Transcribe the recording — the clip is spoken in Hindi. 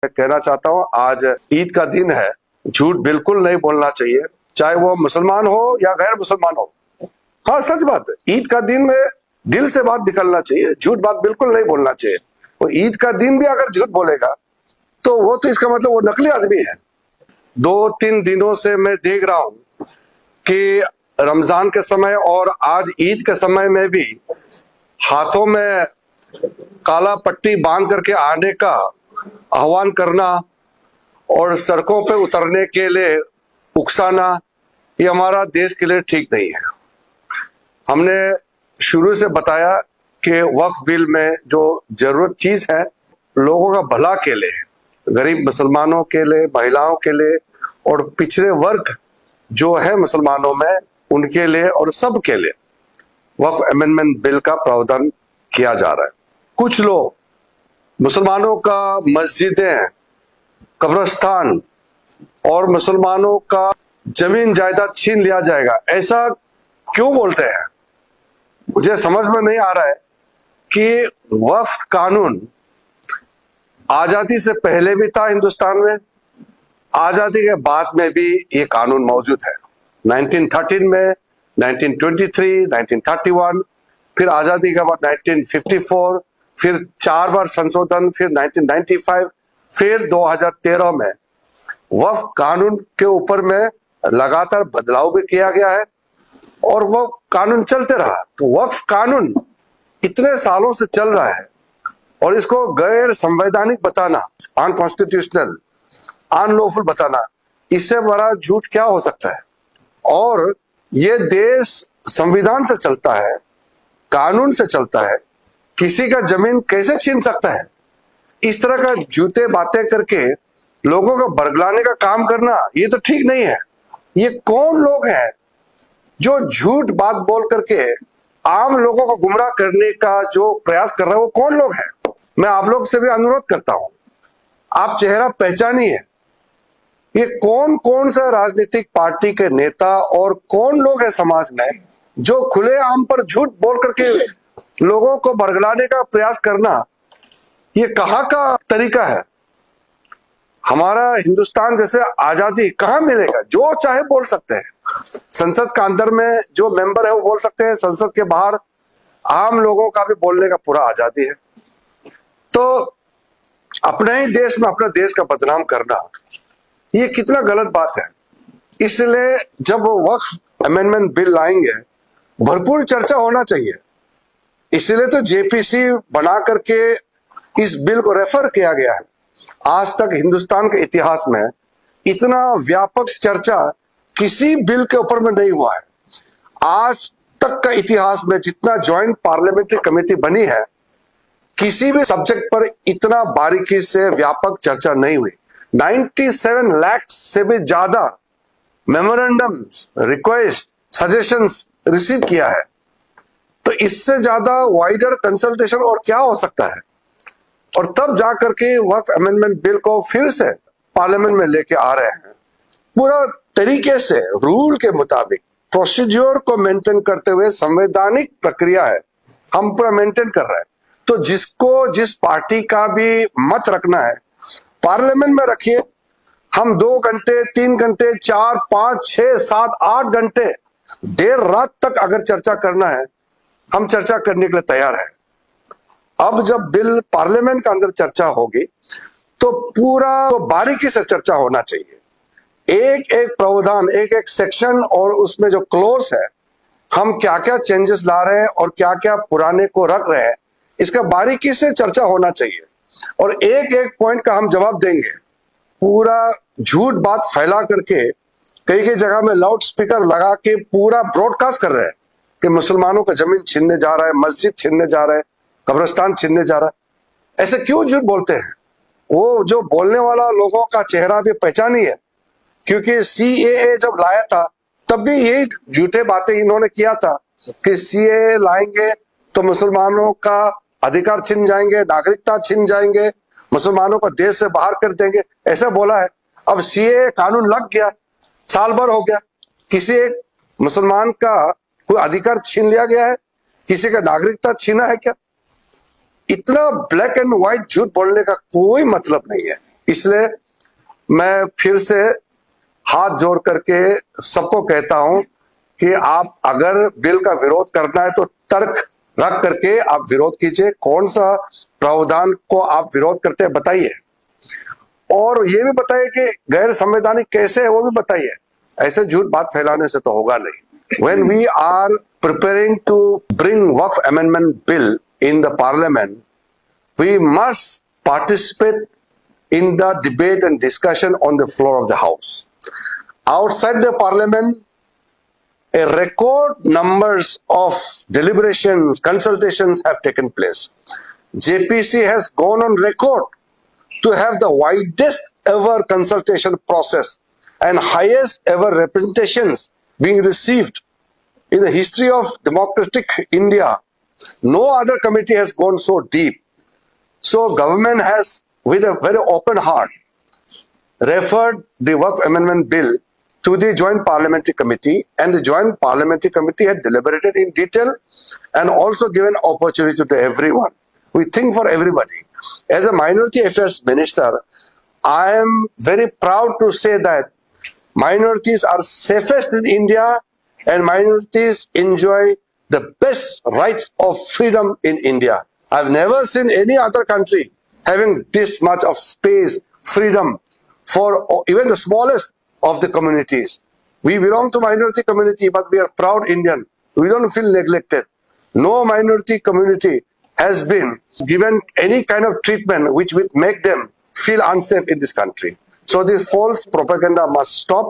मैं कहना चाहता हूँ, आज ईद का दिन है। झूठ बिल्कुल नहीं बोलना चाहिए, चाहे वो मुसलमान हो या गैर मुसलमान हो। हाँ, सच बात है। ईद का दिन में दिल से बात निकलना चाहिए, झूठ बात बिल्कुल नहीं बोलना चाहिए। वो ईद का दिन भी अगर झूठ बोलेगा तो वो तो इसका मतलब वो नकली आदमी है। 2-3 दिनों से मैं देख रहा हूं कि रमजान के समय और आज ईद के समय में भी हाथों में काला पट्टी बांध करके आने का आह्वान करना और सड़कों पे उतरने के लिए उकसाना, ये हमारा देश के लिए ठीक नहीं है। हमने शुरू से बताया कि वक्फ बिल में जो जरूरत चीज है लोगों का भला के लिए, गरीब मुसलमानों के लिए, महिलाओं के लिए और पिछड़े वर्ग जो है मुसलमानों में, उनके लिए और सब के लिए वक्फ अमेंडमेंट बिल का प्रावधान किया जा रहा है। कुछ लोग मुसलमानों का मस्जिदें, कब्रिस्तान और मुसलमानों का जमीन जायदाद छीन लिया जाएगा, ऐसा क्यों बोलते हैं? मुझे समझ में नहीं आ रहा है कि वक्फ कानून आजादी से पहले भी था हिंदुस्तान में, आजादी के बाद में भी ये कानून मौजूद है। 1913 में, 1923, 1931, फिर आजादी के बाद 1954, फिर 4 बार संशोधन, फिर 1995, फिर 2013 में वक्फ कानून के ऊपर में लगातार बदलाव भी किया गया है और वो कानून चलते रहा। तो वक्फ कानून इतने सालों से चल रहा है और इसको गैर संवैधानिक बताना, अनकॉन्स्टिट्यूशनल, अनलॉफुल बताना, इससे बड़ा झूठ क्या हो सकता है? और ये देश संविधान से चलता है, कानून से चलता है, किसी का जमीन कैसे छीन सकता है? इस तरह का झूठे बातें करके लोगों को बरगलाने का काम करना ये तो ठीक नहीं है। ये कौन लोग हैं जो झूठ बात बोल करके आम लोगों को गुमराह करने का जो प्रयास कर रहे हैं? वो कौन लोग हैं? मैं आप लोग से भी अनुरोध करता हूं, आप चेहरा पहचानिए। ये कौन कौन सा राजनीतिक पार्टी के नेता और कौन लोग हैं समाज में जो खुलेआम पर झूठ बोल करके लोगों को बरगलाने का प्रयास करना, ये कहाँ का तरीका है? हमारा हिंदुस्तान जैसे आजादी कहाँ मिलेगा? जो चाहे बोल सकते हैं। संसद का अंदर में जो मेंबर है वो बोल सकते हैं, संसद के बाहर आम लोगों का भी बोलने का पूरा आजादी है। तो अपने ही देश में अपने देश का बदनाम करना ये कितना गलत बात है। इसलिए जब वो वक्फ अमेंडमेंट बिल लाएंगे भरपूर चर्चा होना चाहिए। इसलिए तो जेपीसी बना करके इस बिल को रेफर किया गया है। आज तक हिंदुस्तान के इतिहास में इतना व्यापक चर्चा किसी बिल के ऊपर में नहीं हुआ है। आज तक का इतिहास में जितना ज्वाइंट पार्लियामेंट्री कमेटी बनी है, किसी भी सब्जेक्ट पर इतना बारीकी से व्यापक चर्चा नहीं हुई। 97 लाख से भी ज्यादा मेमोरेंडम्स, रिक्वेस्ट, सजेशंस रिसीव किया है। तो इससे ज्यादा वाइडर कंसल्टेशन और क्या हो सकता है? और तब जाकर के वक्फ अमेंडमेंट बिल को फिर से पार्लियामेंट में लेके आ रहे हैं। पूरा तरीके से रूल के मुताबिक प्रोसीजर को मेंटेन करते हुए, संवैधानिक प्रक्रिया है, हम पूरा मेंटेन कर रहे हैं। तो जिसको जिस पार्टी का भी मत रखना है पार्लियामेंट में रखिए। हम 2 घंटे, 3 घंटे, 4, 5, 6, 7, 8 घंटे, देर रात तक अगर चर्चा करना है, हम चर्चा करने के लिए तैयार हैं। अब जब बिल पार्लियामेंट के अंदर चर्चा होगी तो पूरा बारीकी से चर्चा होना चाहिए। एक एक प्रावधान, एक एक सेक्शन और उसमें जो क्लोज है, हम क्या क्या चेंजेस ला रहे हैं और क्या क्या पुराने को रख रहे हैं, इसका बारीकी से चर्चा होना चाहिए और एक एक पॉइंट का हम जवाब देंगे। पूरा झूठ बात फैला करके कई कई जगह में लाउड स्पीकर लगा के पूरा ब्रॉडकास्ट कर रहे हैं कि मुसलमानों का जमीन छीनने जा रहा है, मस्जिद छीनने जा रहा है, कब्रिस्तान छीनने जा रहा है। ऐसे क्यों झूठ बोलते हैं? वो जो बोलने वाला लोगों का चेहरा भी पहचानी है, क्योंकि सीएए जब लाया था तब भी यही झूठे बातें इन्होंने किया था कि सीएए लाएंगे तो मुसलमानों का अधिकार छिन जाएंगे, नागरिकता छिन जाएंगे, मुसलमानों को देश से बाहर कर देंगे, ऐसा बोला है। अब सीएए कानून लग गया, साल भर हो गया, किसी एक मुसलमान का कोई अधिकार छीन लिया गया है? किसी का नागरिकता छीना है क्या? इतना ब्लैक एंड व्हाइट झूठ बोलने का कोई मतलब नहीं है। इसलिए मैं फिर से हाथ जोड़ करके सबको कहता हूं कि आप अगर बिल का विरोध करना है तो तर्क रख करके आप विरोध कीजिए। कौन सा प्रावधान को आप विरोध करते हैं बताइए, और ये भी बताइए कि गैर संवैधानिक कैसे है वो भी बताइए। ऐसे झूठ बात फैलाने से तो होगा नहीं। When we are preparing to bring Waqf Amendment Bill in the Parliament, we must participate in the debate and discussion on the floor of the House. Outside the Parliament, a record numbers of deliberations, consultations have taken place. JPC has gone on record to have the widest ever consultation process and highest ever representations being received in the history of democratic India. No other committee has gone so deep. So government has, with a very open heart, referred the Waqf Amendment Bill to the Joint Parliamentary Committee, and the Joint Parliamentary Committee had deliberated in detail and also given opportunity to everyone. We think for everybody. As a Minority Affairs Minister, I am very proud to say that minorities are safest in India and minorities enjoy the best rights of freedom in India. I've never seen any other country having this much of space, freedom for even the smallest of the communities. We belong to minority community, but we are proud Indian. We don't feel neglected. No minority community has been given any kind of treatment which would make them feel unsafe in this country. So this false propaganda must stop.